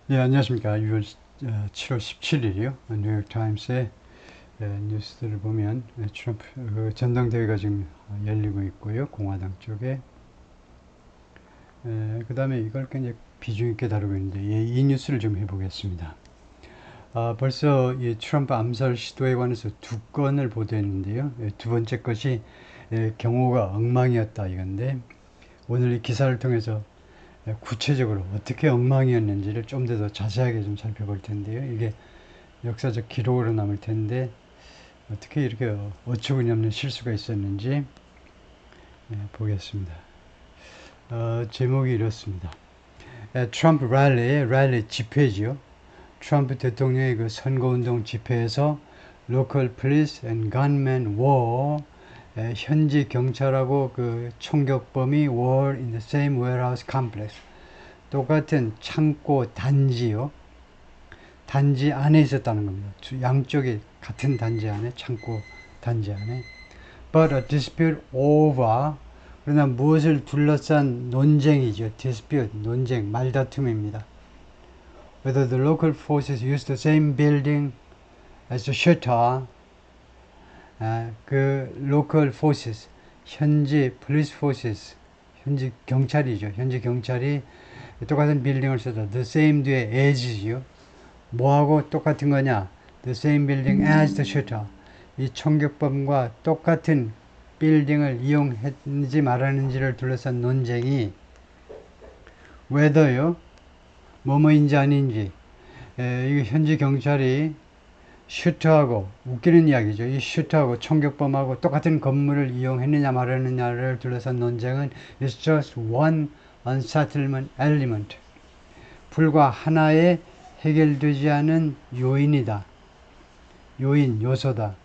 네, 안녕하십니까. 7월 17일이요. 뉴욕타임스의 뉴스들을 보면 트럼프 전당대회가 지금 열리고 있고요. 공화당 쪽에. 그 다음에 이걸 굉장히 비중 있게 다루고 있는데 이 뉴스를 좀 해보겠습니다. 벌써 이 트럼프 암살 시도에 관해서 두 건을 보도했는데요. 두 번째 것이 경호가 엉망이었다 이건데 오늘 이 기사를 통해서 구체적으로 어떻게 엉망이었는지를 좀 더 자세하게 좀 살펴볼 텐데요. 이게 역사적 기록으로 남을 텐데 어떻게 이렇게 어처구니 없는 실수가 있었는지 보겠습니다. 제목이 이렇습니다. 트럼프 랠리 집회지요. 트럼프 대통령의 그 선거운동 집회에서 local police and gunmen war 현지 경찰하고 그 총격범이 war in the same warehouse complex 똑같은 창고 단지요. 단지 안에 있었다는 겁니다. 양쪽이 같은 단지 안에, 창고 단지 안에. But a dispute over, 그러나 무엇을 둘러싼 논쟁이죠. dispute, 논쟁, 말다툼입니다. Whether the local forces used the same building as the shutter, 그 local forces, 현지 police forces, 현지 경찰이죠. 현지 경찰이 똑같은 빌딩을 써다. The same 뒤에 as지요. 뭐하고 똑같은 거냐? The same building as the shooter. 이 총격범과 똑같은 빌딩을 이용했는지 말았는지를 둘러싼 논쟁이 whether요, 뭐뭐인지 아닌지, 이 현지 경찰이 슈터하고 웃기는 이야기죠. 이 슈터하고 총격범하고 똑같은 건물을 이용했느냐 말았느냐를 둘러싼 논쟁은 is just one unsettlement element. 불과 하나의 해결되지 않은 요인이다. 요소다.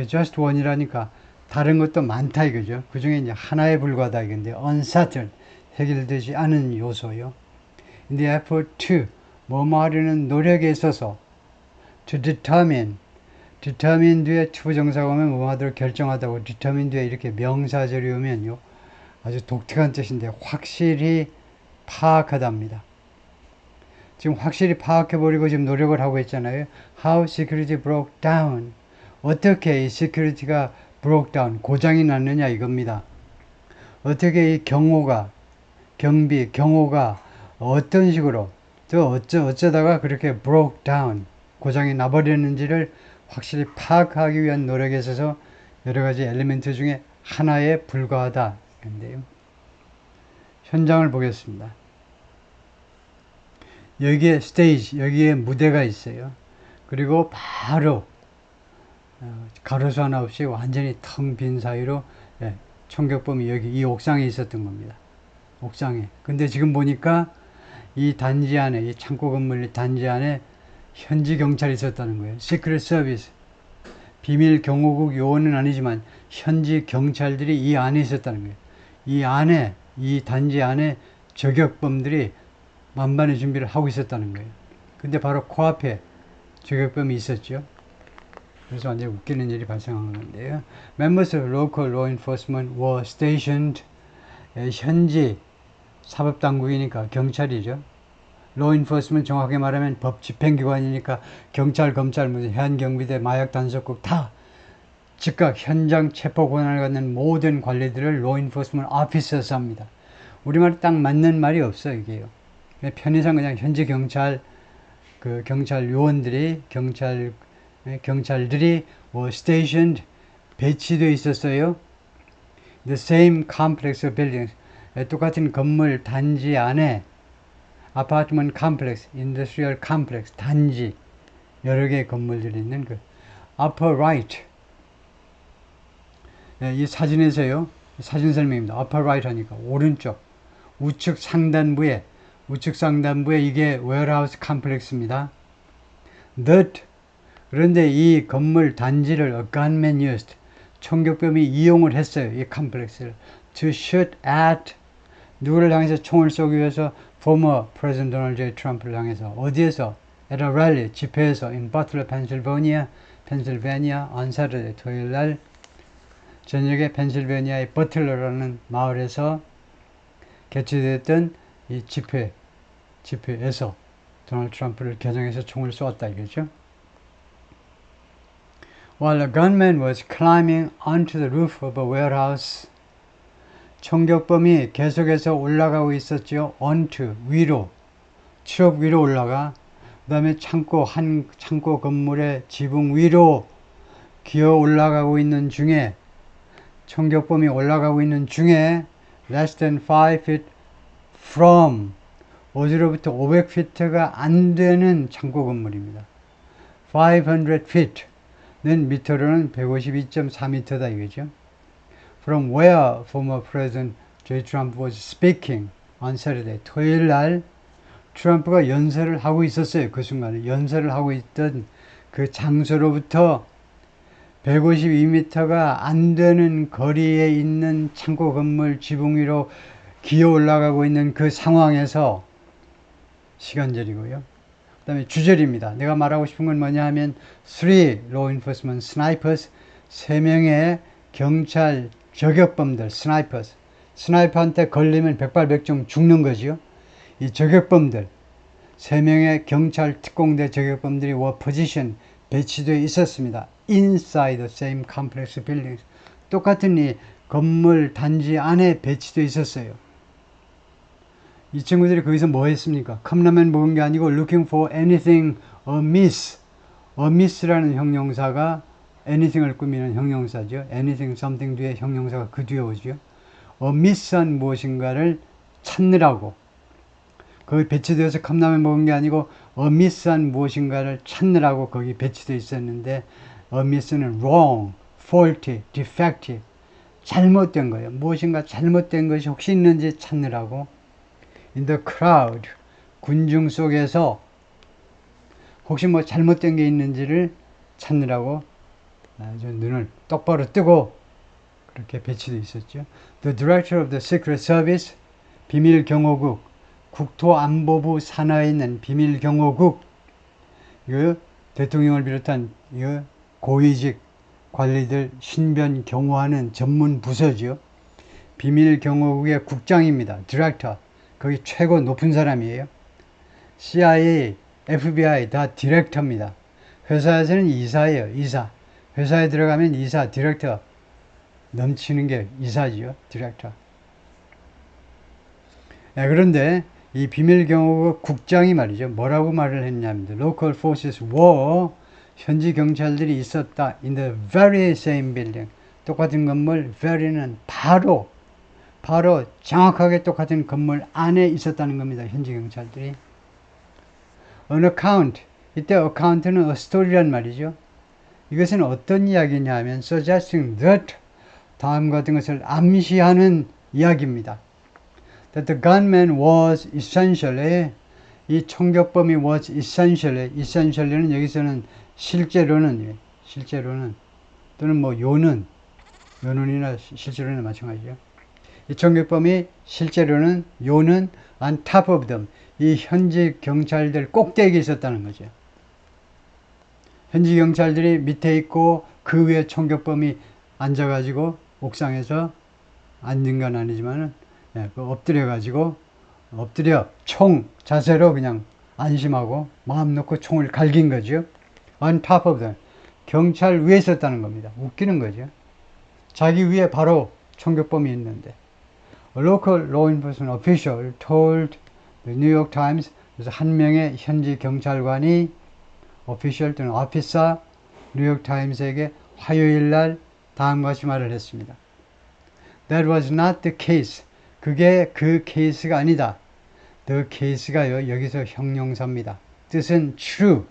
just one이라니까 다른 것도 많다 이거죠. 그 중에 이제 하나에 불과하다 이건데 unsettled, 해결되지 않은 요소요. In the effort to, 뭐뭐 하려는 노력에 있어서 to determine 뒤에 투부정사가 오면 뭐뭐 하도록 결정하다고 determine 뒤에 이렇게 명사절이 오면요. 아주 독특한 뜻인데 확실히 파악하답니다. 지금 확실히 파악해버리고 지금 노력을 하고 있잖아요. How security broke down. 어떻게 이 security가 broke down, 고장이 났느냐 이겁니다. 어떻게 이 경호가 어떤 식으로, 또 어쩌다가 그렇게 broke down, 고장이 나버렸는지를 확실히 파악하기 위한 노력에 있어서 여러 가지 엘리멘트 중에 하나에 불과하다. 인데요. 현장을 보겠습니다. 여기에 스테이지, 여기에 무대가 있어요. 그리고 바로 가로수 하나 없이 완전히 텅 빈 사이로 총격범이 여기 이 옥상에 있었던 겁니다. 옥상에. 근데 지금 보니까 이 단지 안에, 이 창고 건물 단지 안에 현지 경찰이 있었다는 거예요. 시크릿 서비스. 비밀 경호국 요원은 아니지만 현지 경찰들이 이 안에 있었다는 거예요. 이 안에, 이 단지 안에 저격범들이 만반의 준비를 하고 있었다는 거예요. 근데 바로 코앞에 저격범이 있었죠. 그래서 완전히 웃기는 일이 발생한 건데요. Members of local law enforcement were stationed. 현지 사법당국이니까 경찰이죠. law enforcement 정확하게 말하면 법 집행기관이니까 경찰, 검찰, 해안경비대, 마약단속국 다 즉각 현장 체포 권한을 갖는 모든 관리들을 law enforcement officers 합니다. 우리말에 딱 맞는 말이 없어 이게요. 편의상 그냥 현지 경찰, 그 경찰 요원들이 경찰들이 stationed 배치되어 있었어요. The same complex of buildings 똑같은 건물 단지 안에 apartment complex, industrial complex 단지 여러 개의 건물들이 있는 그 upper right 이 사진에서요. 사진 설명입니다. upper right 하니까 오른쪽 우측 상단부에 이게 warehouse complex입니다. That 그런데 이 건물 단지를 a gunman used 총격범이 이용을 했어요. 이 컴플렉스를 to shoot at 누구를 향해서 총을 쏘기 위해서 former President Donald J. Trump를 향해서 어디에서 at a rally 집회에서 in Butler, Pennsylvania on Saturday 토요일 날 저녁에 펜실베니아의 버틀러라는 마을에서 개최됐던 이 집회에서 도널드 트럼프를 겨냥해서 총을 쏘았다 이거죠. While a gunman was climbing onto the roof of a warehouse, 총격범이 계속해서 올라가고 있었죠. onto, 위로, 트럭 위로 올라가, 그 다음에 창고 건물의 지붕 위로 기어 올라가고 있는 중에, 총격범이 올라가고 있는 중에 less than 5 feet from, 어디로부터 500피트가 안 되는 창고 건물입니다. 500 feet는 미터로는 152.4미터다 이거죠. From where former President J. Trump was speaking on Saturday. 토요일 날 트럼프가 연설을 하고 있었어요. 그 순간에 연설을 하고 있던 그 장소로부터 152m가 안 되는 거리에 있는 창고 건물 지붕 위로 기어 올라가고 있는 그 상황에서 시간절이고요. 그 다음에 주절입니다. 내가 말하고 싶은 건 뭐냐 하면 3 law enforcement snipers, 3명의 경찰 저격범들, snipers. 스나이퍼한테 걸리면 백발백중 죽는 거죠. 이 저격범들, 3명의 경찰 특공대 저격범들이 were position, 배치되어 있었습니다. inside the same complex buildings. 똑같은 이 건물 단지 안에 배치되어 있었어요. 이 친구들이 거기서 뭐 했습니까? 컵라면 먹은 게 아니고 looking for anything amiss. amiss라는 형용사가 anything을 꾸미는 형용사죠. anything, something 뒤에 형용사가 그 뒤에 오죠. amiss한 무엇인가를 찾느라고. 거기 배치되어서 컵라면 먹은 게 아니고 amiss한 무엇인가를 찾느라고 거기 배치되어 있었는데 amiss는 wrong, faulty, defective. 잘못된 거예요. 무엇인가 잘못된 것이 혹시 있는지 찾느라고. In the crowd, 군중 속에서 혹시 뭐 잘못된 게 있는지를 찾느라고 아주 눈을 똑바로 뜨고 그렇게 배치되어 있었죠. The director of the Secret Service, 비밀경호국, 국토안보부 산하에 있는 비밀경호국, 이거 대통령을 비롯한 이거 고위직 관리들 신변 경호하는 전문 부서죠. 비밀경호국의 국장입니다. 디렉터. 거기 최고 높은 사람이에요. CIA, FBI 다 디렉터입니다. 회사에서는 이사예요. 이사. 회사에 들어가면 이사, 디렉터. 넘치는 게 이사지요. 디렉터. 네, 그런데 이 비밀경호국 국장이 말이죠. 뭐라고 말을 했냐면 Local forces were, 현지 경찰들이 있었다. In the very same building. 똑같은 건물, very는 바로 정확하게 똑같은 건물 안에 있었다는 겁니다. 현지 경찰들이. On account, 이때 account는 a story란 말이죠. 이것은 어떤 이야기냐 하면 suggesting that, 다음과 같은 것을 암시하는 이야기입니다. That the gunman was essentially, 이 총격범이 was essentially는 여기서는 실제로는 또는 뭐 요는이나 실제로는 마찬가지죠. 이 총격범이 실제로는 요는 on top of them, 이 현지 경찰들 꼭대기에 있었다는 거죠. 현지 경찰들이 밑에 있고 그 위에 총격범이 앉아가지고 옥상에서 앉은 건 아니지만은 엎드려 총 자세로 그냥 안심하고 마음 놓고 총을 갈긴 거죠. On top of them, 경찰 위에 있었다는 겁니다. 웃기는 거죠. 자기 위에 바로 총격범이 있는데. A local law enforcement official told the New York Times, 그래서 한 명의 현지 경찰관이 official 또는 officer 뉴욕 타임스에게 화요일 날 다음과 같이 말을 했습니다. That was not the case. 그게 그 케이스가 아니다. The case가요, 여기서 형용사입니다. 뜻은 true.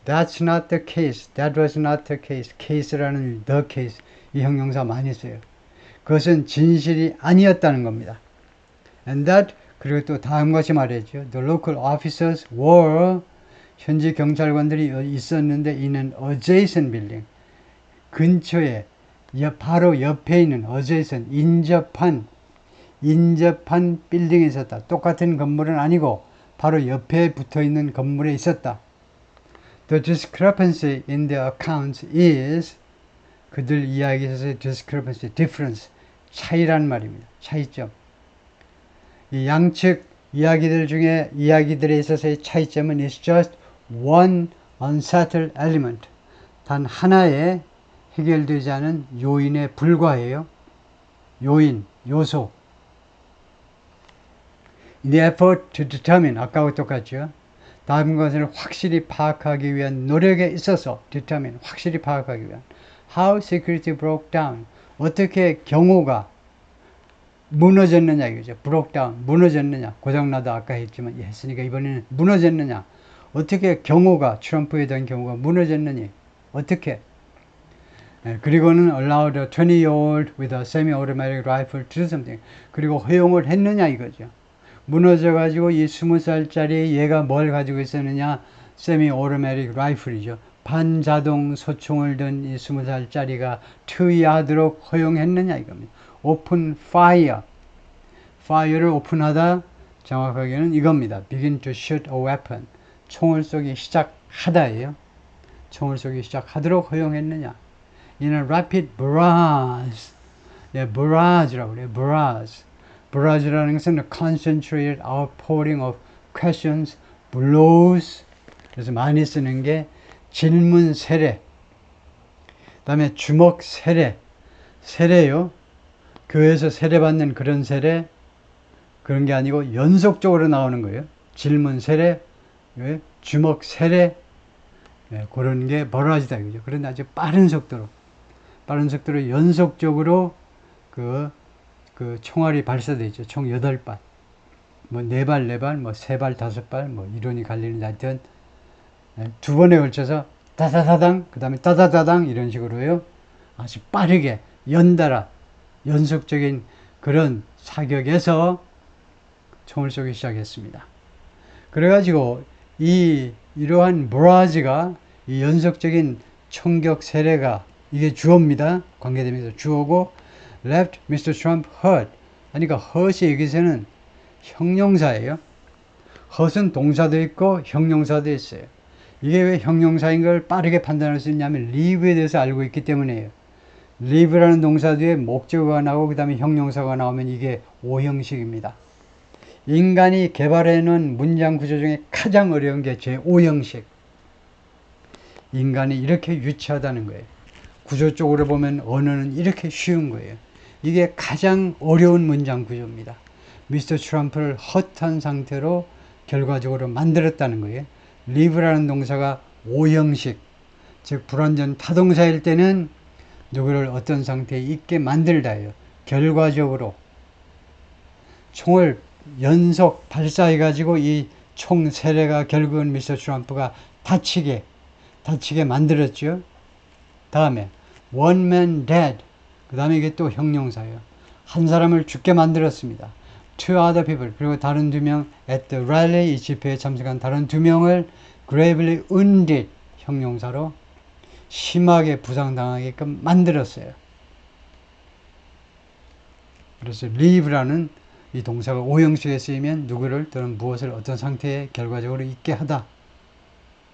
That's not the case. That was not the case. case라는 the case, 이 형용사 많이 써요. 그것은 진실이 아니었다는 겁니다. And that, 그리고 또 다음과 같이 말했죠. The local officers were, 현지 경찰관들이 있었는데 in an adjacent building, 근처에 바로 옆에 있는 adjacent, 인접한 빌딩에 있었다. 똑같은 건물은 아니고 바로 옆에 붙어있는 건물에 있었다. The discrepancy in the accounts is, 그들 이야기에서의 discrepancy, difference, 차이란 말입니다. 차이점. 이 양측 이야기들에 있어서의 차이점은 is just one unsettled element. 단 하나의 해결되지 않은 요인에 불과해요. 요소. In the effort to determine, 아까와 똑같죠. 다른 것을 확실히 파악하기 위한 노력에 있어서 determine, 확실히 파악하기 위한 how security broke down, 어떻게 경호가 무너졌느냐 이거죠. broke down, 무너졌느냐. 고장나다 아까 했으니까 이번에는 무너졌느냐. 어떻게 경호가, 트럼프에 대한 경호가 무너졌느니. 어떻게. 그리고는 allow the 20-year-old with a semi-automatic rifle to do something. 그리고 허용을 했느냐 이거죠. 무너져가지고 이 20살짜리 얘가 뭘 가지고 있었느냐. semi-automatic rifle이죠. 반자동 소총을 든 이 20살짜리가 투여하도록 허용했느냐 이겁니다. open fire. fire를 오픈하다 정확하게는 이겁니다. begin to shoot a weapon. 총을 쏘기 시작하다예요. 총을 쏘기 시작하도록 허용했느냐. in a rapid barrage. barrage라고 그래요. barrage. barrage라는 것은 a concentrated outpouring of questions, blows. 그래서 많이 쓰는 게 질문 세례. 그 다음에 주먹 세례. 세례요. 교회에서 세례받는 그런 세례. 그런 게 아니고 연속적으로 나오는 거예요. 질문 세례, 주먹 세례, 그런 게 벌어지다. 그죠? 그런데 아주 빠른 속도로 연속적으로 그 총알이 발사되죠. 총 8발. 뭐 4발, 4발, 뭐 3발, 5발, 뭐 이론이 갈리는데 하여튼 두 번에 걸쳐서 따다다당, 그 다음에 따다다당 이런 식으로요. 아주 빠르게 연달아 연속적인 그런 사격에서 총을 쏘기 시작했습니다. 그래가지고 이러한 브라지가 이 연속적인 총격 세례가 이게 주어입니다. 관계되면서 주어고 left Mr. Trump hurt. 그러니까 hurt이 여기서는 형용사예요. hurt은 동사도 있고 형용사도 있어요. 이게 왜 형용사인 걸 빠르게 판단할 수 있냐면 leave에 대해서 알고 있기 때문이에요. leave라는 동사 뒤에 목적어가 나오고 그 다음에 형용사가 나오면 이게 오형식입니다. 인간이 개발해놓은 문장 구조 중에 가장 어려운 게 제5형식. 인간이 이렇게 유치하다는 거예요. 구조적으로 보면 언어는 이렇게 쉬운 거예요. 이게 가장 어려운 문장 구조입니다. 미스터 트럼프를 헛한 상태로 결과적으로 만들었다는 거예요. live라는 동사가 5형식, 즉 불완전 타동사일 때는 누구를 어떤 상태에 있게 만들다예요. 결과적으로 총을 연속 발사해가지고 이 총 세례가 결국은 미스터 트럼프가 다치게 만들었죠. 다음에 one man dead. 그 다음에 이게 또 형용사예요. 한 사람을 죽게 만들었습니다. two other people. 그리고 다른 2명 at the rally. 이 집회에 참석한 다른 2명을 gravely wounded. 형용사로 심하게 부상당하게끔 만들었어요. 그래서 leave라는 이 동사가 5형식에 쓰이면 누구를 또는 무엇을 어떤 상태에 결과적으로 있게 하다.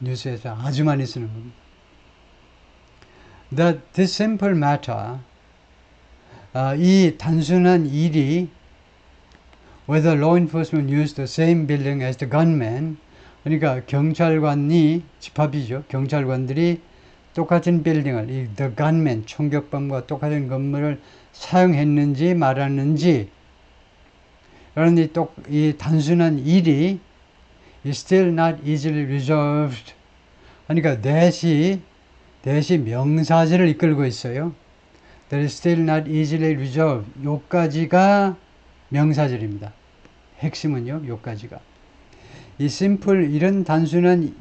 뉴스에서 아주 많이 쓰는 겁니다. That this simple matter, 이 단순한 일이 whether law enforcement used the same building as the gunman, 그러니까 경찰관이 집합이죠. 경찰관들이 똑같은 빌딩을 이 the gunman 총격범과 똑같은 건물을 사용했는지 말았는지, 그런데 이 단순한 일이 is still not easily resolved. 그러니까 대시 명사절을 이끌고 있어요. That is still not easily resolved. 요까지가 명사절입니다. 핵심은요, 요까지가. 이 simple, 이런 단순한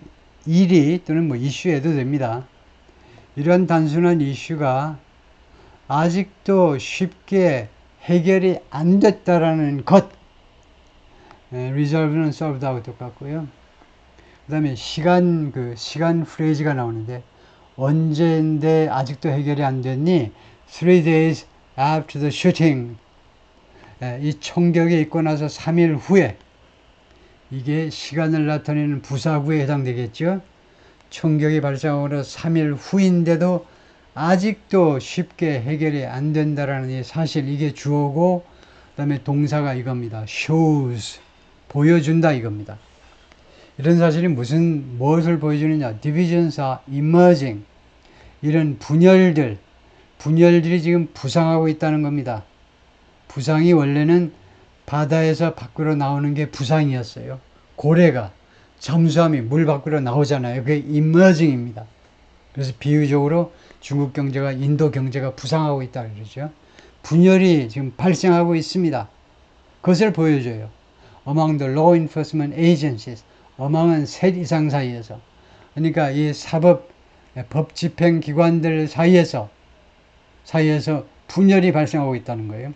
일이 또는 뭐 이슈에도 됩니다. 이런 단순한 이슈가 아직도 쉽게 해결이 안 됐다라는 것. resolve는 solved하고 똑같고요. 그 다음에 시간 프레이즈가 나오는데, 언제인데 아직도 해결이 안 됐니? 3 days after the shooting. 이 총격이 있고 나서 3일 후에, 이게 시간을 나타내는 부사구에 해당되겠죠. 총격이 발생하고 나서 3일 후인데도 아직도 쉽게 해결이 안 된다라는 이 사실, 이게 주어고, 그 다음에 동사가 이겁니다. shows. 보여준다 이겁니다. 이런 사실이 무엇을 보여주느냐? Divisions are emerging. 이런 분열들이 지금 부상하고 있다는 겁니다. 부상이 원래는 바다에서 밖으로 나오는 게 부상이었어요. 고래가, 잠수함이 물 밖으로 나오잖아요. 그게 emerging입니다. 그래서 비유적으로 중국 경제가, 인도 경제가 부상하고 있다 그러죠. 분열이 지금 발생하고 있습니다. 그것을 보여줘요. Among the law enforcement agencies, among은 셋 이상 사이에서. 그러니까 이 법 집행 기관들 사이에서 분열이 발생하고 있다는 거예요.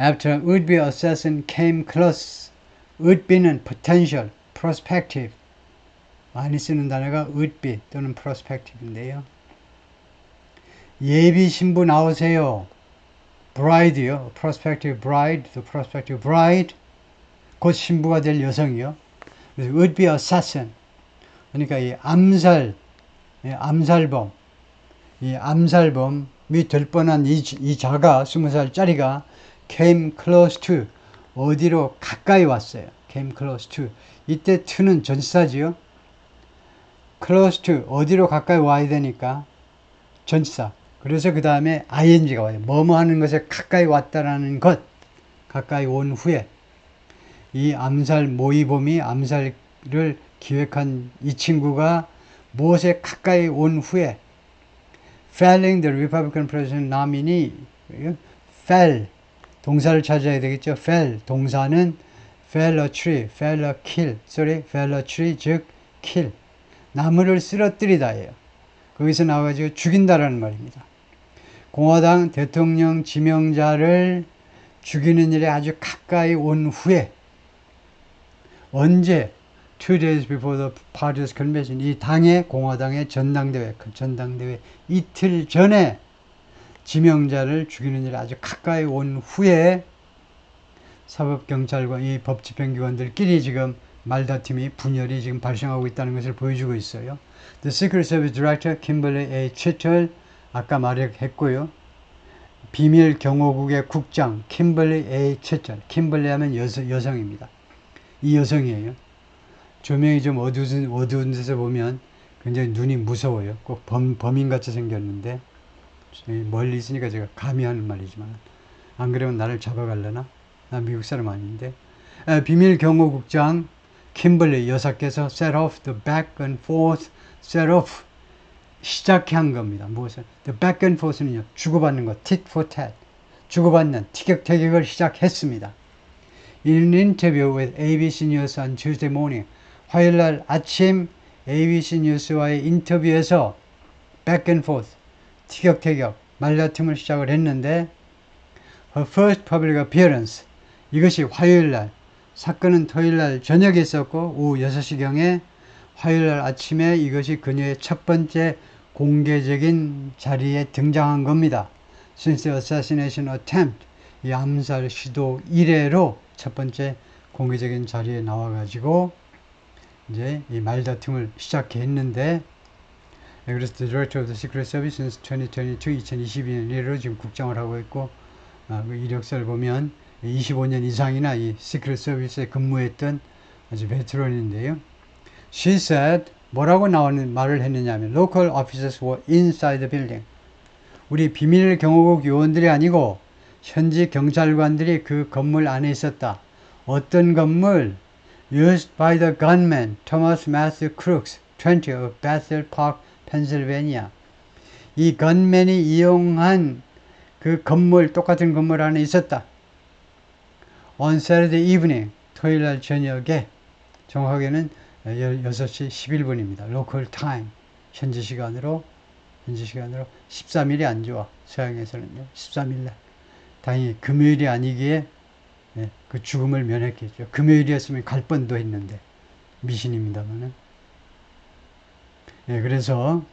After would-be assassin came close, would-be는 potential, prospective. 많이 쓰는 단어가 would-be 또는 prospectiv인데요. 예비 신부 나오세요. bride요. prospective bride, the prospective bride. 곧 신부가 될 여성이요. 그래서 would-be assassin. 그러니까 이 암살범이 될 뻔한 이 자가 20살짜리가 came close to 어디로 가까이 왔어요. came close to 이때 to는 전치사지요. close to 어디로 가까이 와야 되니까 전치사. 그래서 그 다음에 ing가 와요. 뭐뭐 하는 것에 가까이 왔다라는 것. 가까이 온 후에 이 모의범이 암살을 기획한 이 친구가 무엇에 가까이 온 후에 felling the Republican President nominee fell 동사를 찾아야 되겠죠. fell 동사는 fell a tree, fell a tree 즉 kill 나무를 쓰러뜨리다예요. 거기서 나와가지고 죽인다라는 말입니다. 공화당 대통령 지명자를 죽이는 일에 아주 가까이 온 후에 언제 2 days before the party's convention 이 당의 공화당의 전당대회 이틀 전에 지명자를 죽이는 일에 아주 가까이 온 후에 사법경찰과 이 법집행기관들끼리 지금 말다툼이 분열이 지금 발생하고 있다는 것을 보여주고 있어요. The Secret Service Director Kimberly A. Chittle 아까 말했고요. 비밀경호국의 국장 Kimberly A. Chittle Kimberly 하면 여성입니다. 이 여성이에요. 조명이 좀 어두운 데서 보면 굉장히 눈이 무서워요. 꼭 범인같이 생겼는데 멀리 있으니까 제가 감히 하는 말이지만 안 그러면 나를 잡아갈려나? 나 미국 사람 아닌데. 비밀경호국장 킴벌리 여사께서 set off the back and forth set off 시작한 겁니다. 무엇을? The back and forth는요. 주고받는 것, tit for tat. 주고받는 티격태격을 시작했습니다. In an interview with ABC News on Tuesday morning 화요일날 아침 ABC 뉴스와의 인터뷰에서 back and forth, 티격태격, 말다툼을 시작을 했는데 her first public appearance, 이것이 화요일날, 사건은 토요일날 저녁에 있었고 오후 6시경에 화요일날 아침에 이것이 그녀의 첫 번째 공개적인 자리에 등장한 겁니다. Since the assassination attempt, 이 암살 시도 이래로 첫 번째 공개적인 자리에 나와가지고 이제 이 말다툼을 시작했는데 그래서 The Director of the Secret Service since 2022, 2022년 이래로 지금 국장을 하고 있고 그 이력서를 보면 25년 이상이나 이 Secret Service에 근무했던 아주 베테랑인데요. She said 뭐라고 말을 했느냐면 Local officers were inside the building. 우리 비밀 경호국 요원들이 아니고 현지 경찰관들이 그 건물 안에 있었다. 어떤 건물? Used by the gunman Thomas Matthew Crooks, 20 of Bethel Park, Pennsylvania. 이 건맨이 이용한 그 건물, 똑같은 건물 안에 있었다. On Saturday evening, 토요일날 저녁에 정확하게는 6시 11분입니다. Local time, 현지 시간으로 13일이 안 좋아. 서양에서는요. 13일날. 다행히 금요일이 아니기에 그 죽음을 면했겠죠. 금요일이었으면 갈 뻔도 했는데 미신입니다만은. 그래서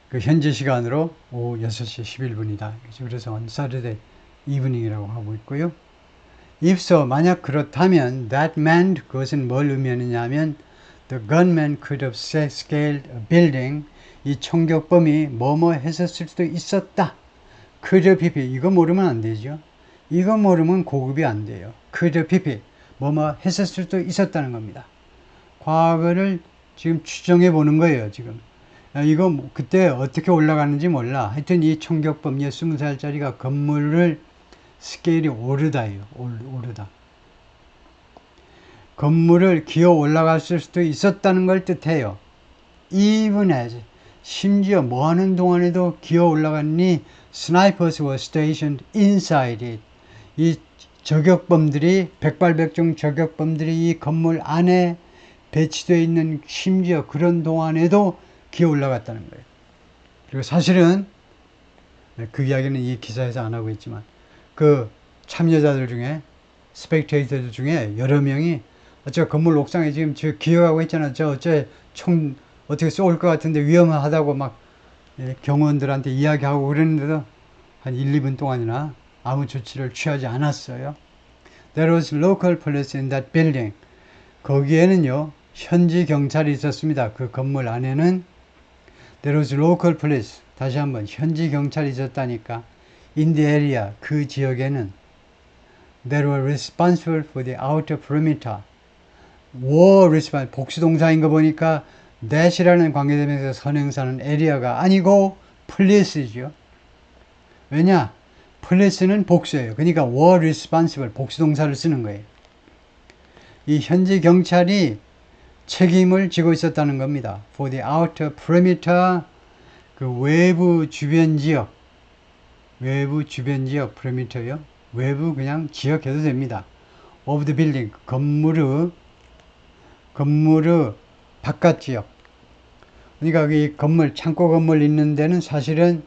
그 현지 시간으로 오후 6시 11분이다. 그래서 on Saturday evening이라고 하고 있고요. If so, 만약 그렇다면 that meant 그것은 뭘 의미하느냐 하면 the gunman could have scaled a building 이 총격범이 뭐뭐 했었을 수도 있었다. could have 이거 모르면 안 되죠. 이거 모르면 고급이 안 돼요. could be 뭐뭐 했을 수도 있었다는 겁니다. 과거를 지금 추정해 보는 거예요. 지금 이거 그때 어떻게 올라가는지 몰라. 하여튼 이 총격범 20살짜리가 건물을 스케일이 오르다예요. 오르다. 건물을 기어 올라갔을 수도 있었다는 걸 뜻해요. even as 심지어 뭐 하는 동안에도 기어 올라갔니? Snipers were stationed inside it. 이 저격범들이 백발백중 저격범들이 이 건물 안에 배치되어 있는 심지어 그런 동안에도 기어 올라갔다는 거예요. 그리고 사실은 그 이야기는 이 기사에서 안 하고 있지만 그 참여자들 중에 스펙테이터들 중에 여러 명이 저 건물 옥상에 지금 저 기어가고 있잖아. 저 어째 총 어떻게 쏠 것 같은데 위험하다고 막 경호원들한테 이야기하고 그랬는데도 한 1, 2분 동안이나 아무 조치를 취하지 않았어요. There was local police in that building. 거기에는요 현지 경찰이 있었습니다. 그 건물 안에는 There was local police. 다시 한번 현지 경찰이 있었다니까. In the area 그 지역에는 They were responsible for the outer perimeter. were responsible 복수동사인 거 보니까 that이라는 관계대명사 선행사는 area가 아니고 police죠. 왜냐? police는 복수예요. 그러니까 were responsible 복수동사를 쓰는 거예요. 이 현지 경찰이 책임을 지고 있었다는 겁니다. For the outer perimeter 그 외부 주변 지역 perimeter요. 외부 그냥 지역 해도 됩니다. of the building 건물의 바깥 지역. 그러니까 이 건물 창고 건물 있는 데는 사실은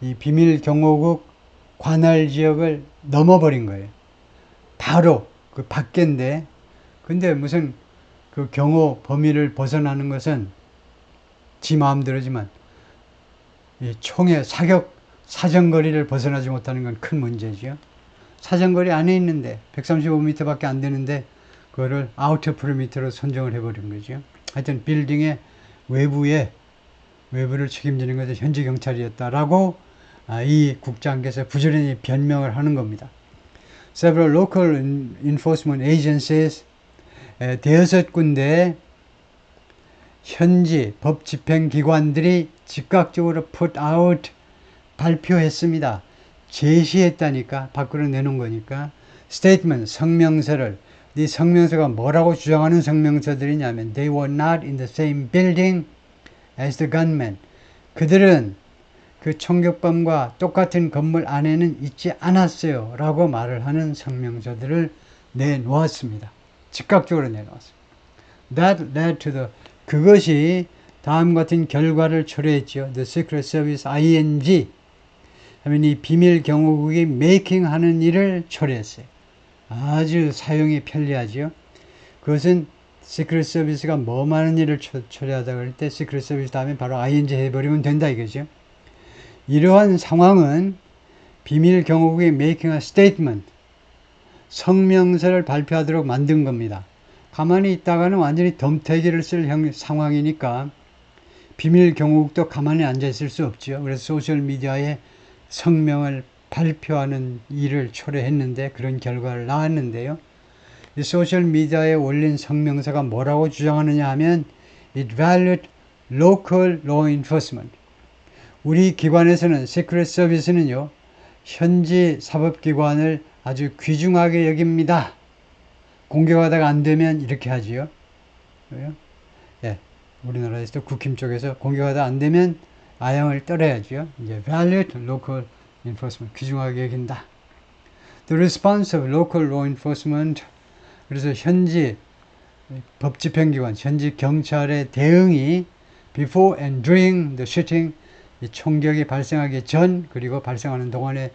이 비밀 경호국 관할 지역을 넘어버린 거예요. 바로 그 밖인데 근데 무슨 그 경호 범위를 벗어나는 것은 지 마음대로지만 이 총의 사격 사정거리를 벗어나지 못하는 건 큰 문제죠. 사정거리 안에 있는데 135m 밖에 안 되는데 그거를 아우터 프리미터로 선정을 해버린 거죠. 하여튼 빌딩의 외부를 책임지는 것은 현지 경찰이었다라고 이 국장께서 부지런히 변명을 하는 겁니다. Several local enforcement agencies 대여섯 군데 현지 법 집행 기관들이 즉각적으로 put out 발표했습니다. 제시했다니까 밖으로 내놓은 거니까 statement 성명서를 이 성명서가 뭐라고 주장하는 성명서들이냐면 they were not in the same building as the gunmen. 그들은 그 총격범과 똑같은 건물 안에는 있지 않았어요 라고 말을 하는 성명서들을 내놓았습니다. 즉각적으로 내놓았습니다. That led to the 그것이 다음 같은 결과를 초래했죠. The Secret Service ING 하면 이 비밀 경호국이 making 하는 일을 초래했어요. 아주 사용이 편리하죠. 그것은 시크릿 서비스가 뭐 많은 일을 처리하다 그럴 때 시크릿 서비스 다음에 바로 ING 해버리면 된다 이거죠. 이러한 상황은 비밀 경호국이 making a statement 성명서를 발표하도록 만든 겁니다. 가만히 있다가는 완전히 덤태기를 쓸 상황이니까 비밀 경호국도 가만히 앉아 있을 수 없죠. 그래서 소셜미디어에 성명을 발표하는 일을 초래했는데 그런 결과를 낳았는데요. 이 소셜미디어에 올린 성명서가 뭐라고 주장하느냐 하면 It valued local law enforcement. 우리 기관에서는 시크릿 서비스는요. 현지 사법기관을 아주 귀중하게 여깁니다. 공격하다가 안 되면 이렇게 하지요. 예, 우리나라에서도 국힘 쪽에서 공격하다 안 되면 아양을 떨어야죠. 이제 valued local enforcement 귀중하게 여긴다. The response of local law enforcement 그래서 현지 법집행기관, 현지 경찰의 대응이 before and during the shooting 이 총격이 발생하기 전 그리고 발생하는 동안에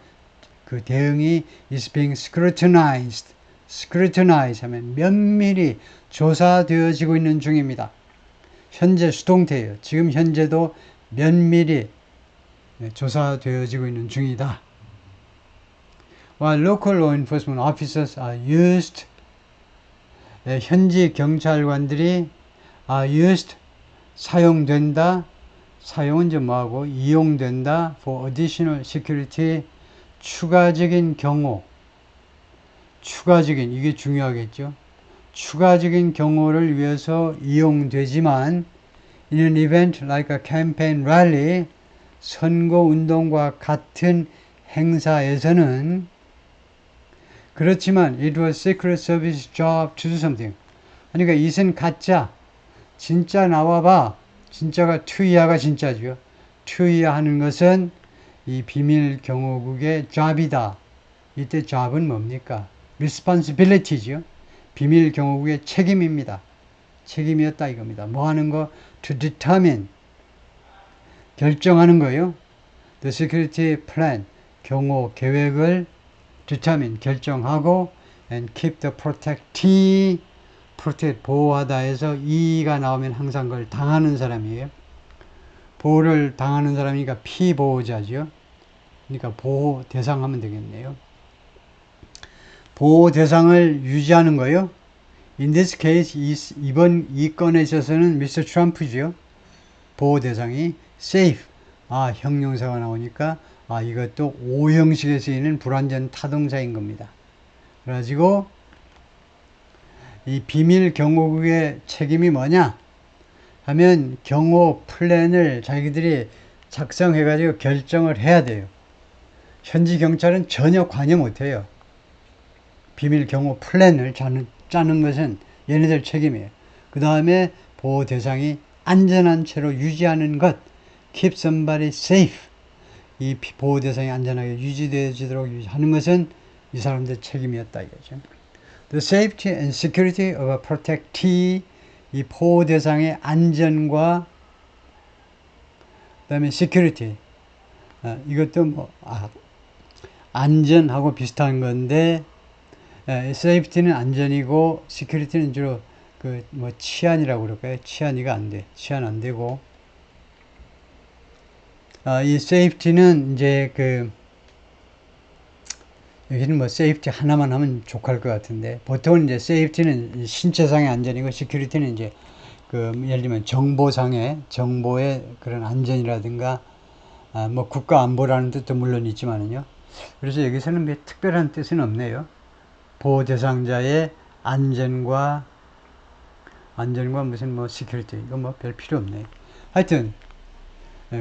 그 대응이 is being scrutinized. scrutinize 하면 면밀히 조사되어지고 있는 중입니다. 현재 수동태예요. 지금 현재도 면밀히 조사되어지고 있는 중이다. While local law enforcement officers are used 현지 경찰관들이 are used 사용된다. 사용은 좀 뭐하고 이용된다. for additional security 추가적인 경우, 이게 중요하겠죠. 추가적인 경우를 위해서 이용되지만 in an event like a campaign rally, 선거운동과 같은 행사에서는 그렇지만 it was secret service job to do something. 그러니까 이것은 가짜, 진짜 나와봐. 진짜가 투이야가 진짜죠. 투이야 하는 것은 이 비밀 경호국의 job이다. 이때 job은 뭡니까? responsibility죠. 비밀 경호국의 책임입니다. 책임이었다 이겁니다. 뭐 하는 거? To determine. 결정하는 거요. The security plan. 경호 계획을 determine. 결정하고 and keep the protectee. protect. 보호하다 해서 이가 나오면 항상 그걸 당하는 사람이에요. 보호를 당하는 사람이니까 피보호자죠. 그러니까 보호 대상 하면 되겠네요. 보호 대상을 유지하는 거요. In this case, 이번 이 건에 있어서는 미스터 트럼프죠. 보호 대상이 safe. 형용사가 나오니까 이것도 오형식에 쓰이는 불완전 타동사인 겁니다. 그래가지고 이 비밀 경호국의 책임이 뭐냐 하면 경호 플랜을 자기들이 작성해가지고 결정을 해야 돼요. 현지 경찰은 전혀 관여 못해요. 비밀 경호 플랜을 짜는 것은 얘네들 책임이에요. 그 다음에 보호 대상이 안전한 채로 유지하는 것, keep somebody safe. 이 보호 대상이 안전하게 유지되도록 하는 것은 이 사람들 책임이었다 이거죠. The safety and security of a protectee. 이 보호 대상의 안전과 그다음에 security. 이것도 뭐 안전하고 비슷한 건데 safety는 안전이고 security는 주로 그 뭐 치안이라고 그럴까요? 치안이가 안 돼. 치안 안 되고 이 safety는 이제 그 여기는 뭐 세이프티 하나만 하면 족할 것 같은데 보통은 이제 세이프티는 신체상의 안전이고 시큐리티는 이제 그 예를 들면 정보의 그런 안전이라든가 뭐 국가 안보라는 뜻도 물론 있지만은요. 그래서 여기서는 뭐 특별한 뜻은 없네요. 보호 대상자의 안전과 무슨 뭐 시큐리티 이거 뭐 별 필요 없네. 하여튼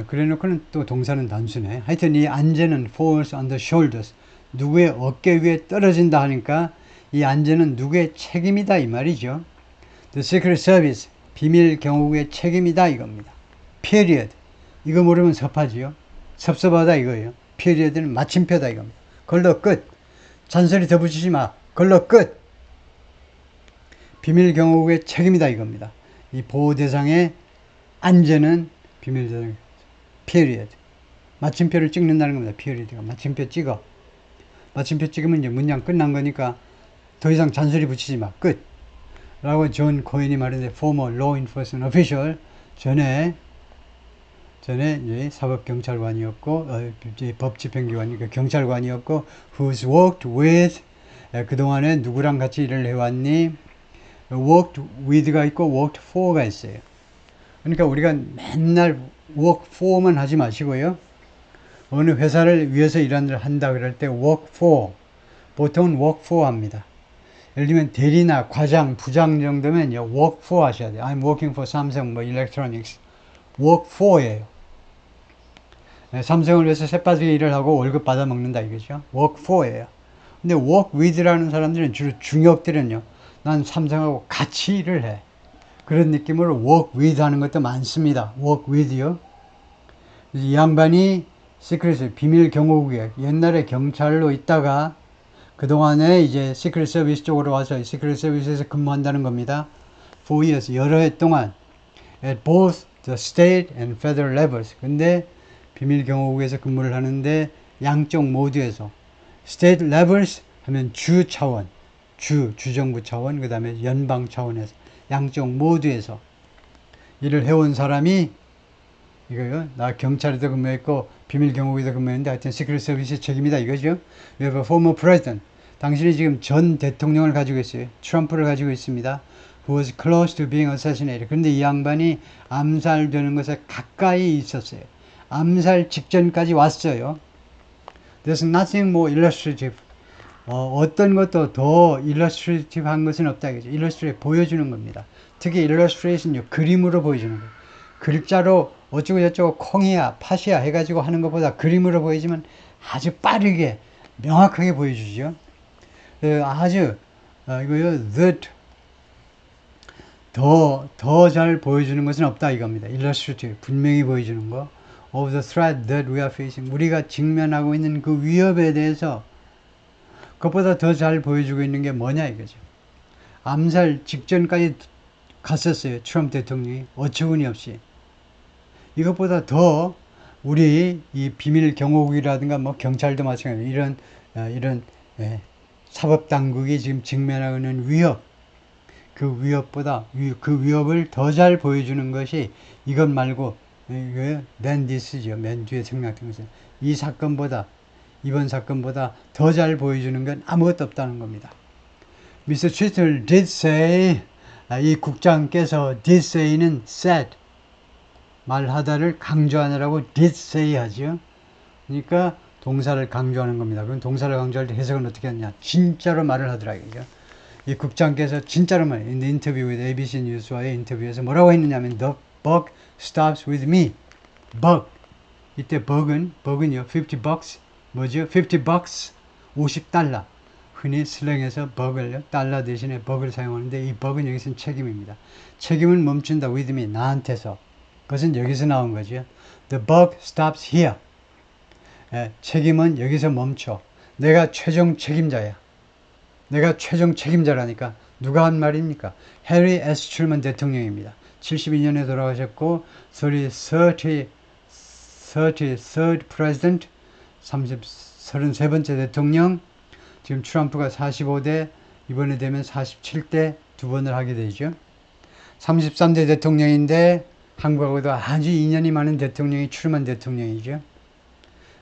그래 놓고는 또 동사는 단순해. 하여튼 이 안전은 falls on the shoulders. 누구의 어깨 위에 떨어진다 하니까 이 안전은 누구의 책임이다 이 말이죠. The Secret Service, 비밀 경호국의 책임이다 이겁니다. Period. 이거 모르면 섭하지요. 섭섭하다 이거예요. Period는 마침표다 이겁니다. 걸러 끝. 잔소리 더 붙이지 마. 걸러 끝. 비밀 경호국의 책임이다 이겁니다. 이 보호 대상의 안전은 비밀 대상 Period. 마침표를 찍는다는 겁니다. Period가 마침표 찍어. 마침표 찍으면 이제 문장 끝난 거니까 더 이상 잔소리 붙이지 마. 끝. 라고 존 코엔이 말했는데 former law enforcement official 전에 이제 사법경찰관이었고 법집행기관이니까 경찰관이었고 who's worked with 그동안에 누구랑 같이 일을 해왔니? worked with가 있고 worked for가 있어요. 그러니까 우리가 맨날 work for만 하지 마시고요. 어느 회사를 위해서 일을 한다 그럴 때 work for, 보통은 work for 합니다. 예를 들면 대리나 과장, 부장 정도면 work for 하셔야 돼요. I'm working for 삼성 뭐 electronics. work for예요. 삼성을 위해서 새빠지게 일을 하고 월급 받아 먹는다 이거죠. work for예요. 근데 work with라는 사람들은 주로 중역들은요. 난 삼성하고 같이 일을 해. 그런 느낌으로 work with 하는 것도 많습니다. work with요. 이 양반이 시크릿 비밀 경호국에 옛날에 경찰로 있다가 그동안에 이제 시크릿 서비스 쪽으로 와서 시크릿 서비스에서 근무한다는 겁니다. 4 years 여러 해 동안 at both the state and federal levels. 근데 비밀 경호국에서 근무를 하는데 양쪽 모두에서 state levels 하면 주 차원, 주정부 차원, 그 다음에 연방 차원에서 양쪽 모두에서 일을 해온 사람이 이거요. 나 경찰에도 근무했고 비밀 경호국에도 근무했는데 하여튼 시크릿 서비스 책임이다 이거죠. We have a former president. 당신이 지금 전 대통령을 가지고 있어요. 트럼프를 가지고 있습니다. Who was close to being assassinated. 그런데 이 양반이 암살되는 것에 가까이 있었어요. 암살 직전까지 왔어요. There's nothing more illustrative. 어떤 것도 더 illustrative한 것은 없다. illustrate 보여주는 겁니다. 특히 illustration요 그림으로 보여주는 거예요. 글자로 어쩌고 저쩌고 콩이야 팥이야 해가지고 하는 것보다 그림으로 보여주면 아주 빠르게 명확하게 보여주죠. 아주 이거요 that 더 잘 보여주는 것은 없다 이겁니다. illustrative 분명히 보여주는 거. of the threat that we are facing 우리가 직면하고 있는 그 위협에 대해서 그것보다 더 잘 보여주고 있는 게 뭐냐 이거죠. 암살 직전까지 갔었어요. 트럼프 대통령이 어처구니 없이. 이것보다 더 우리 이 비밀 경호국이라든가 뭐 경찰도 마찬가지로 이런 사법 당국이 지금 직면하고 있는 위협 그 위협보다 그 위협을 더 잘 보여주는 것이 이것 말고 than this죠. 맨 뒤에 생략된 것은 이 사건보다 이번 사건보다 더 잘 보여주는 건 아무것도 없다는 겁니다. Mr. Twitter did say 이 국장께서 did say는 said 말하다를 강조하느라고 did say 하죠. 그러니까 동사를 강조하는 겁니다. 그럼 동사를 강조할 때 해석은 어떻게 하느냐. 진짜로 말을 하더라고요. 이 국장께서 진짜로 말 in the interview with ABC News와의 인터뷰에서 뭐라고 했느냐면 the buck stops with me. buck 이때 bug은요 50 bucks 뭐죠? 50 bucks 50달러 흔히 슬랭에서 bug을요 달러 대신에 bug을 사용하는데 이 bug은 여기서는 책임입니다. 책임을 멈춘다 with me 나한테서 그것은 여기서 나온 거죠. The buck stops here. 책임은 여기서 멈춰. 내가 최종 책임자야. 내가 최종 책임자라니까 누가 한 말입니까? 해리 S. 트루먼 대통령입니다. 72년에 돌아가셨고 33rd president 33번째 대통령 지금 트럼프가 45대 이번에 되면 47대 두 번을 하게 되죠. 33대 대통령인데 한국하고도 아주 인연이 많은 대통령이 트루먼 대통령이죠.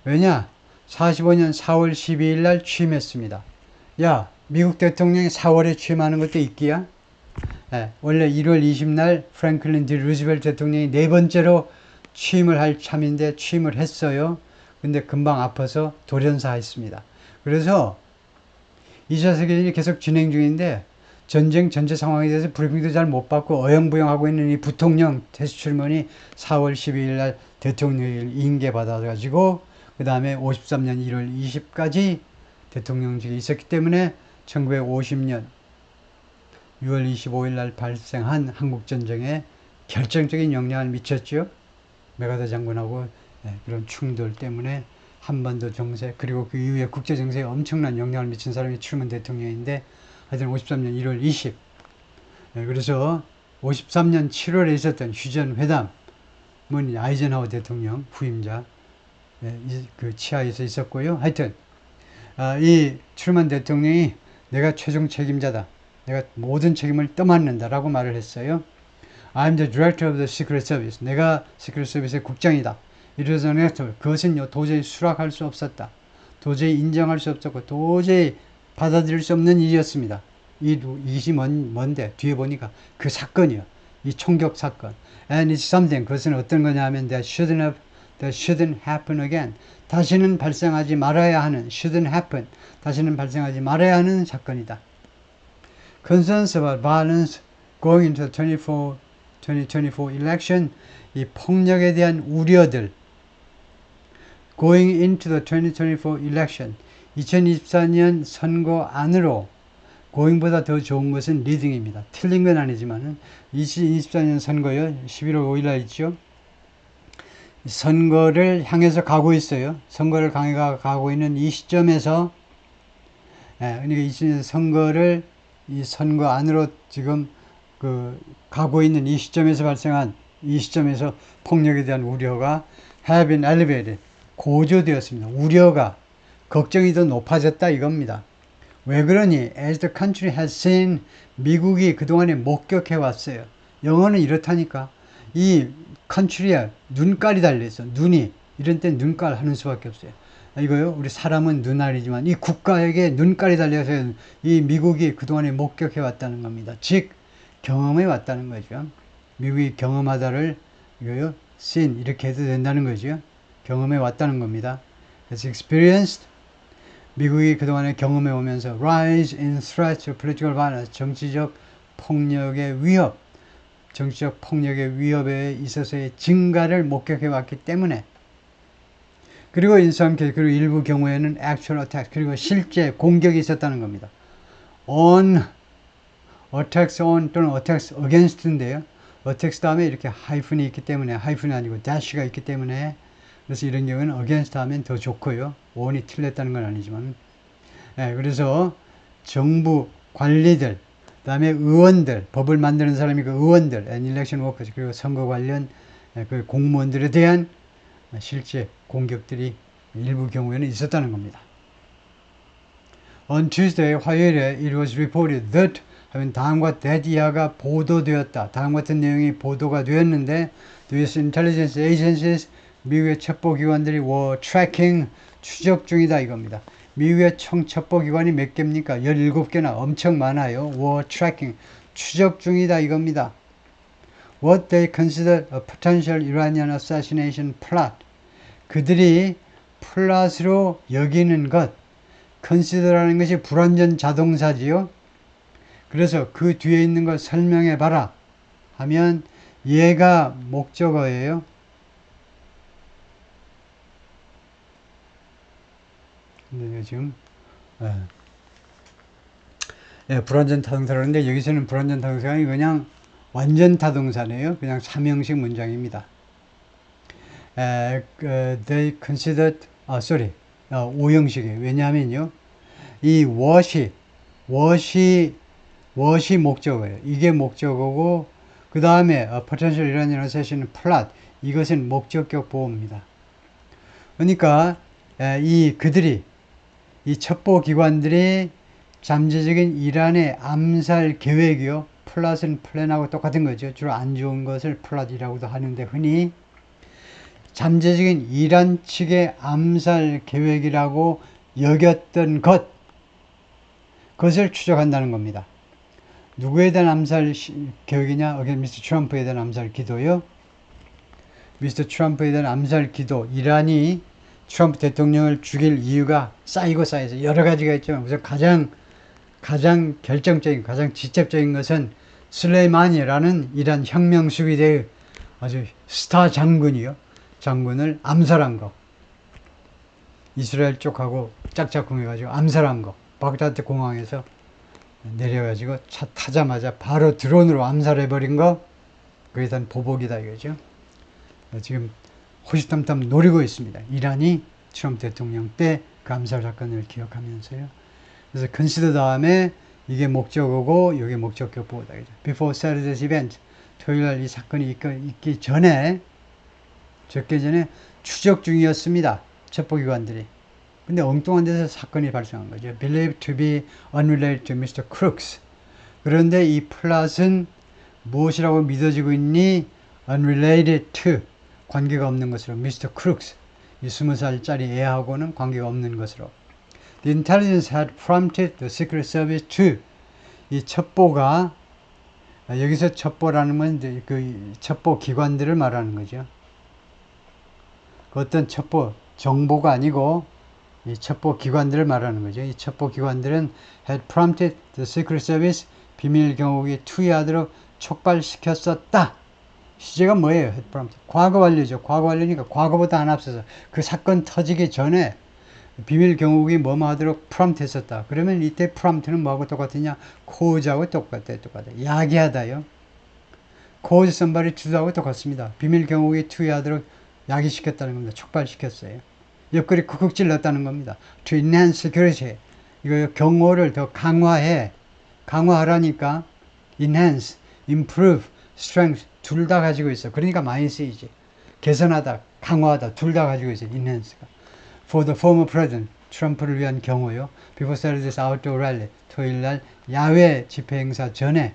왜냐? 45년 4월 12일 날 취임했습니다. 야, 미국 대통령이 4월에 취임하는 것도 있기야? 원래 1월 20날 프랭클린 디 루즈벨트 대통령이 네 번째로 취임을 할 참인데 취임을 했어요. 근데 금방 아파서 돌연사 했습니다. 그래서 2차 세계대전이 계속 진행 중인데 전쟁 전체 상황에 대해서 브리핑도 잘 못 받고 어영부영하고 있는 이 부통령 테스 트루먼이 4월 12일 날 대통령을 인계받아가지고 그 다음에 53년 1월 20까지 대통령직에 있었기 때문에 1950년 6월 25일 날 발생한 한국전쟁에 결정적인 영향을 미쳤죠. 메가더 장군하고 그런 충돌 때문에 한반도 정세 그리고 그 이후에 국제정세에 엄청난 영향을 미친 사람이 트루먼 대통령인데 하여튼 53년 1월 20 그래서 53년 7월에 있었던 휴전회담은 아이젠하워 대통령 후임자 그 치하에서 있었고요. 하여튼 이 트루먼 대통령이 내가 최종 책임자다. 내가 모든 책임을 떠맡는다 라고 말을 했어요. I'm the director of the Secret Service. 내가 Secret Service의 국장이다. 이러서는 그것은 도저히 수락할 수 없었다. 도저히 인정할 수 없었고 도저히 받아들일 수 없는 일이었습니다. 이것이 뭔데? 뒤에 보니까 그 사건이요. 이 총격 사건. And it's something. 그것은 어떤 거냐 하면 that shouldn't happen again. 다시는 발생하지 말아야 하는 shouldn't happen. 다시는 발생하지 말아야 하는 사건이다. Concerns about violence going into the 2024 election. 이 폭력에 대한 우려들 going into the 2024 election 2024년 선거 안으로 going보다 더 좋은 것은 leading입니다. 틀린 건 아니지만 2024년 선거요 11월 5일 날 있죠. 선거를 향해서 가고 있어요. 선거를 가고 있는 이 시점에서 그러니까 이 선거 안으로 지금 가고 있는 이 시점에서 발생한 이 시점에서 폭력에 대한 우려가 have been elevated 고조되었습니다. 우려가 걱정이 더 높아졌다 이겁니다. 왜 그러니? As the country has seen 미국이 그동안에 목격해 왔어요. 영어는 이렇다니까. 이 country에 눈깔이 달려있어. 눈이 이런 때 눈깔 하는 수밖에 없어요. 이거요. 우리 사람은 눈알이지만 이 국가에게 눈깔이 달려서 이 미국이 그동안에 목격해 왔다는 겁니다. 즉 경험해 왔다는 거죠. 미국이 경험하다를 이거요. seen 이렇게 해도 된다는 거죠. 경험해 왔다는 겁니다. Has experienced 미국이 그동안에 경험해 오면서 rise in threats of political violence, 정치적 폭력의 위협, 정치적 폭력의 위협에 있어서의 증가를 목격해 왔기 때문에, 그리고 in some case, 그리고 일부 경우에는 actual attacks, 그리고 실제 공격이 있었다는 겁니다. on, attacks on 또는 attacks against인데요. attacks 다음에 이렇게 하이픈이 있기 때문에, 하이픈이 아니고 dash가 있기 때문에, 그래서 이런 경우는 against 하면 더 좋고요. on이 틀렸다는 건 아니지만. 예, 그래서 정부 관리들, 그 다음에 의원들, 법을 만드는 사람이 그 의원들, and election workers, 그리고 선거 관련 그 공무원들에 대한 실제 공격들이 일부 경우에는 있었다는 겁니다. On Tuesday, 화요일에 it was reported that 하면 다음과 that 이하가 보도되었다. 다음 같은 내용이 보도가 되었는데 the US intelligence agencies, 미국의 첩보기관들이 were tracking, 추적 중이다 이겁니다. 미국의 총 첩보기관이 몇 개입니까? 17개나 엄청 많아요. were tracking, 추적 중이다 이겁니다. What they consider a potential Iranian assassination plot. 그들이 플랫으로 여기는 것, consider라는 것이 불완전 자동사지요. 그래서 그 뒤에 있는 걸 설명해 봐라 하면 얘가 목적어예요. 근데 지금 불완전 타동사라는데 여기서는 불완전 타동사가 그냥 완전 타동사네요. 그냥 3형식 문장입니다. They considered, sorry, 5형식이에요. 왜냐하면요, 이 what이 목적어예요. 이게 목적어고, 그 다음에 potential Iranian assassination plot, 이것은 목적격 보호입니다. 그러니까 그들이, 이 첩보기관들이 잠재적인 이란의 암살 계획이요, 플랫은 플랜하고 똑같은 거죠. 주로 안 좋은 것을 플랫이라고도 하는데 흔히 잠재적인 이란 측의 암살 계획이라고 여겼던 그것을 추적한다는 겁니다. 누구에 대한 암살 계획이냐? 미스터 트럼프에 대한 암살 기도요. 미스터 트럼프에 대한 암살 기도. 이란이 트럼프 대통령을 죽일 이유가 쌓여서 여러 가지가 있지만 우선 가장 결정적인, 가장 직접적인 것은 슬레이마니라는 이란 혁명 수비대의 아주 스타 장군을 암살한 거. 이스라엘 쪽하고 짝짝꿍해가지고 암살한 거. 바그다드 공항에서 내려가지고 차 타자마자 바로 드론으로 암살해버린 거. 그에 대한 보복이다 이거죠. 지금 호시탐탐 노리고 있습니다. 이란이 트럼프 대통령 때 그 암살 사건을 기억하면서요. 그래서 컨시더 다음에 이게 목적어고 이게 목적격 보호다. Before Saturday's event, 토요일날 이 사건이 있기 전에, 적기 전에 추적 중이었습니다. 첩보기관들이. 근데 엉뚱한 데서 사건이 발생한 거죠. Believed to be unrelated to Mr. Crooks. 그런데 이 플랫은 무엇이라고 믿어지고 있니? Unrelated to, 관계가 없는 것으로. Mr. Crooks, 이 20살짜리 애하고는 관계가 없는 것으로. The intelligence had prompted the Secret Service to, 이 첩보가, 여기서 첩보라는 건 이제 그 첩보 기관들을 말하는 거죠. 그 어떤 첩보, 정보가 아니고 이 첩보 기관들을 말하는 거죠. 이 첩보 기관들은 had prompted the Secret Service, 비밀 경호국이 투여하도록 촉발시켰었다. 시제가 뭐예요? had prompted. 과거 완료죠. 과거 완료니까 과거보다 안 앞서서 그 사건 터지기 전에 비밀 경호국이 뭐뭐 하도록 prompt 했었다. 그러면 이때 prompt는 뭐하고 똑같으냐? cause하고 똑같아요. 야기하다요. cause somebody to하고 똑같습니다. 비밀 경호국이 투여하도록 야기시켰다는 겁니다. 촉발시켰어요. 옆구리 쿡쿡 찔렀다는 겁니다. To enhance security. 이거 경호를 더 강화하라니까 enhance, improve, strength 둘 다 가지고 있어. 그러니까 많이 쓰이지. 개선하다, 강화하다 둘 다 가지고 있어. enhance가. For the former president, 트럼프를 위한 경호요. Before Saturday's outdoor rally, 토요일날 야외 집회 행사 전에.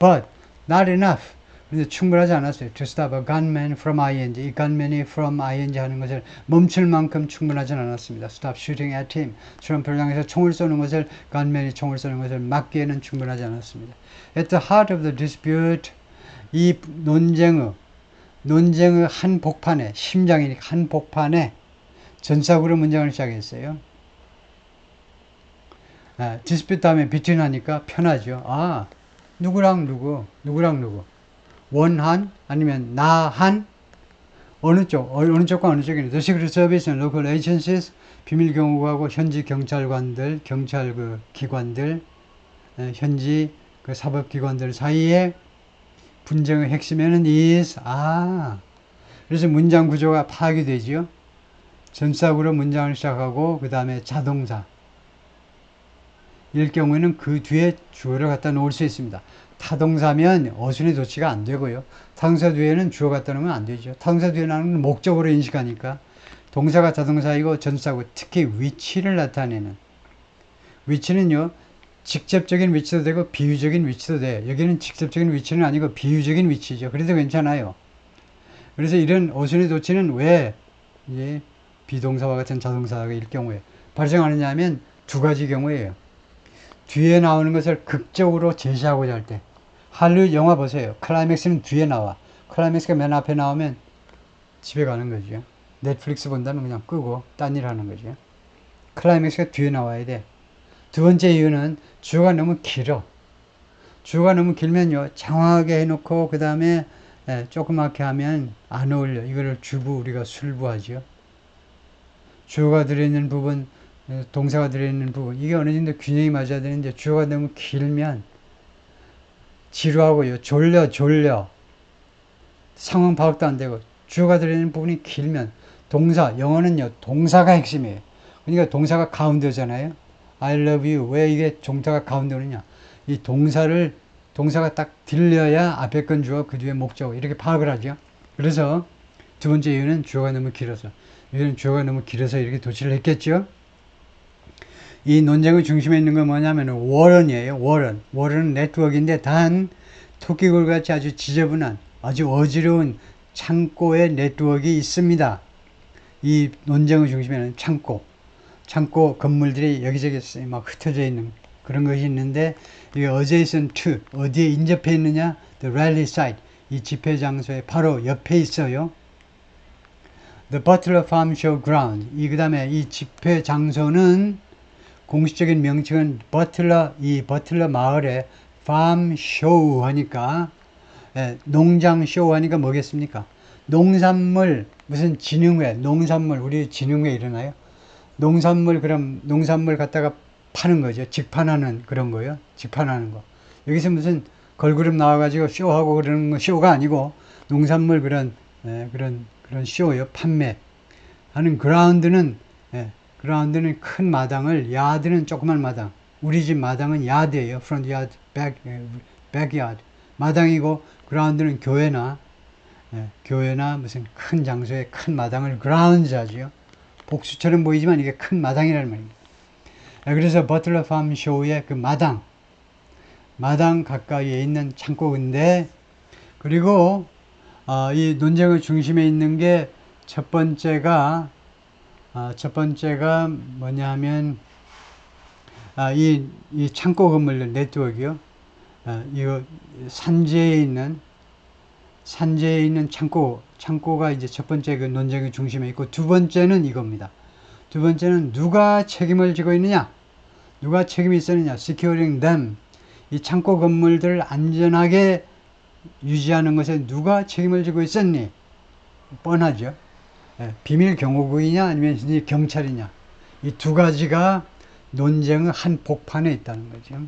But not enough. 그런데 충분하지 않았어요. To stop a gunman from ING. 이 gunman이 from ING 하는 것을 멈출 만큼 충분하지 않았습니다. Stop shooting at him. 트럼프를 향해서 총을 쏘는 것을, gunman이 총을 쏘는 것을 막기에는 충분하지 않았습니다. At the heart of the dispute, 이 논쟁의 한복판에, 심장이니까 한복판에 전사구로 문장을 시작했어요. 디스피트 다음에 between 하니까 편하죠. 아, 누구랑 누구. 원한, 아니면 나한, 어느 쪽과 어느 쪽이냐. The Secret Service and Local Agencies, 비밀 경호국하고 현지 경찰관들, 경찰 그 기관들, 현지 그 사법기관들 사이에 분쟁의 핵심에는 is, 그래서 문장 구조가 파악이 되죠. 전사구로 문장을 시작하고 그 다음에 자동사 일 경우에는 그 뒤에 주어를 갖다 놓을 수 있습니다. 타동사면 어순이 도치가 안 되고요. 타동사 뒤에는 주어 갖다 놓으면 안 되죠. 타동사 뒤에 나오는 목적으로 인식하니까 동사가 자동사이고 전사고, 특히 위치를 나타내는 위치는요, 직접적인 위치도 되고 비유적인 위치도 돼. 여기는 직접적인 위치는 아니고 비유적인 위치죠. 그래도 괜찮아요. 그래서 이런 어순이 도치는 왜 이제 비동사와 같은 자동사가 일 경우에 발생하느냐 하면 두 가지 경우예요. 뒤에 나오는 것을 극적으로 제시하고자 할 때, 할리우드 영화 보세요. 클라이맥스는 뒤에 나와. 클라이맥스가 맨 앞에 나오면 집에 가는 거죠. 넷플릭스 본다면 그냥 끄고 딴 일 하는 거죠. 클라이맥스가 뒤에 나와야 돼. 두 번째 이유는 주어가 너무 길어. 주어가 너무 길면요, 장황하게 해놓고 그 다음에 조그맣게 하면 안 어울려. 이거를 주부, 우리가 술부하죠. 주어가 들어있는 부분, 동사가 들어있는 부분, 이게 어느 정도 균형이 맞아야 되는데 주어가 너무 길면 지루하고요. 졸려. 상황 파악도 안 되고, 주어가 들어있는 부분이 길면 동사, 영어는요, 동사가 핵심이에요. 그러니까 동사가 가운데잖아요. I love you. 왜 이게 동사가 가운데 오느냐? 이 동사가 딱 들려야 앞에 건 주어, 그 뒤에 목적, 이렇게 파악을 하죠. 그래서 두 번째 이유는 주어가 너무 길어서. 이유는 주어가 너무 길어서 이렇게 도치를 했겠죠. 이 논쟁의 중심에 있는 건 뭐냐면 워런이에요. 워런은 네트워크인데 단 토끼굴같이 아주 지저분한, 아주 어지러운 창고의 네트워크가 있습니다. 이 논쟁의 중심에는 창고 건물들이 여기저기 막 흩어져 있는 그런 것이 있는데, 이게 adjacent to, 어디에 인접해 있느냐? The rally site, 이 집회 장소에 바로 옆에 있어요. The Butler Farm Show Ground, 그 다음에 이 집회 장소는 공식적인 명칭은 이 버틀러 마을에 farm show 하니까, 농장 쇼 하니까 뭐겠습니까? 농산물, 무슨 진흥회, 농산물, 우리 진흥회 일어나요? 그럼 농산물 갖다가 파는 거죠. 직판하는 그런 거요. 직판하는 거. 여기서 무슨 걸그룹 나와가지고 쇼하고 그러는 거 쇼가 아니고 농산물 그런 쇼요. 판매하는 그라운드는 큰 마당을, 야드는 조그만 마당. 우리 집 마당은 야드예요. front yard, back yard. 마당이고 그라운드는 교회나 무슨 큰 장소에 큰 마당을 그라운드 하지요. 복수처럼 보이지만 이게 큰 마당이라는 말입니다. 그래서 버틀러 팜 쇼의 그 마당 가까이에 있는 창고인데, 그리고 이 논쟁의 중심에 있는 게 첫 번째가 뭐냐 하면 이 창고 건물들 네트워크요. 이거 산지에 있는 창고가 이제 첫 번째 그 논쟁의 중심에 있고, 두 번째는 이겁니다. 두 번째는 누가 책임을 지고 있느냐? 누가 책임이 있었느냐? Securing them. 이 창고 건물들을 안전하게 유지하는 것에 누가 책임을 지고 있었니? 뻔하죠. 비밀 경호국이냐 아니면 경찰이냐? 이 두 가지가 논쟁의 한 복판에 있다는 거죠.